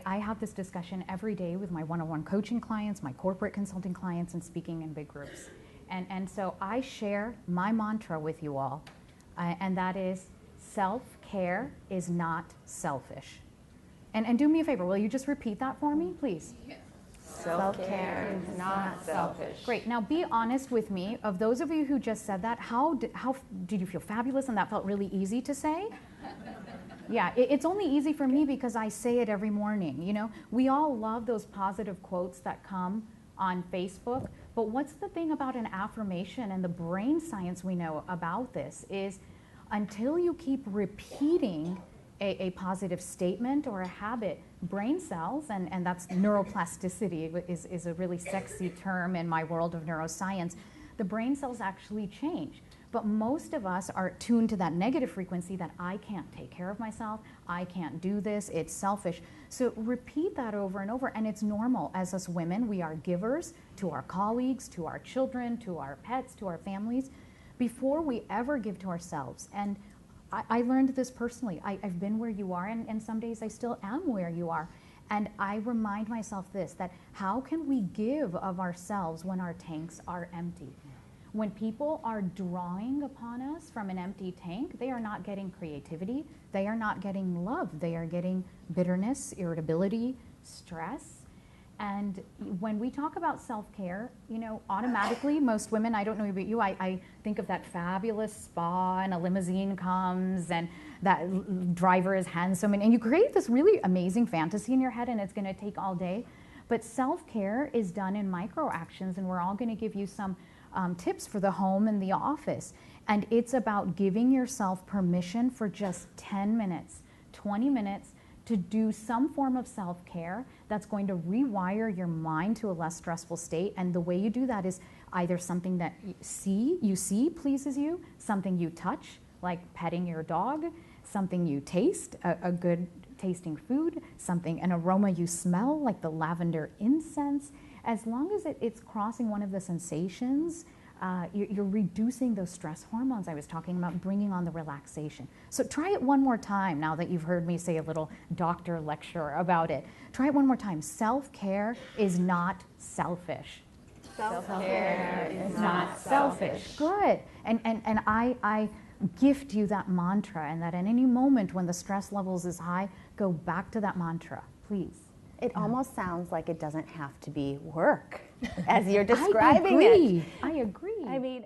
I have this discussion every day with my one-on-one coaching clients, my corporate consulting clients, and speaking in big groups. And so I share my mantra with you all, and that is self-care is not selfish. And do me a favor, will you just repeat that for me, please? Yeah. Self-care is not selfish. Great. Now be honest with me. Of those of you who just said that, how did you feel fabulous and that felt really easy to say? Yeah, it's only easy for me because I say it every morning. You know, we all love those positive quotes that come on Facebook, but what's the thing about an affirmation and the brain science we know about this is until you keep repeating a positive statement or a habit, brain cells, and that's neuroplasticity is a really sexy term in my world of neuroscience, the brain cells actually change. But most of us are tuned to that negative frequency that I can't take care of myself, I can't do this, it's selfish. So repeat that over and over, and it's normal. As us women, we are givers to our colleagues, to our children, to our pets, to our families, before we ever give to ourselves. And I learned this personally. I've been where you are, and some days I still am where you are. And I remind myself this, that how can we give of ourselves when our tanks are empty? When people are drawing upon us from an empty tank, they are not getting creativity, they are not getting love, they are getting bitterness, irritability, stress. And when we talk about self-care, you know, automatically, most women, I don't know about you, I think of that fabulous spa and a limousine comes and that driver is handsome, and you create this really amazing fantasy in your head, and it's gonna take all day. But self-care is done in micro actions, and we're all gonna give you some tips for the home and the office. And it's about giving yourself permission for just 10 minutes, 20 minutes to do some form of self-care that's going to rewire your mind to a less stressful state. And the way you do that is either something that you see pleases you, something you touch, like petting your dog, something you taste, a good tasting food, an aroma you smell, like the lavender incense. As long as it's crossing one of the sensations, you're reducing those stress hormones I was talking about, bringing on the relaxation. So try it one more time now that you've heard me say a little doctor lecture about it. Try it one more time. Self-care is not selfish. Self-care is not selfish. Good. And I gift you that mantra, and that at any moment when the stress levels is high, go back to that mantra, please. It almost sounds like it doesn't have to be work as you're describing it. I agree. I mean,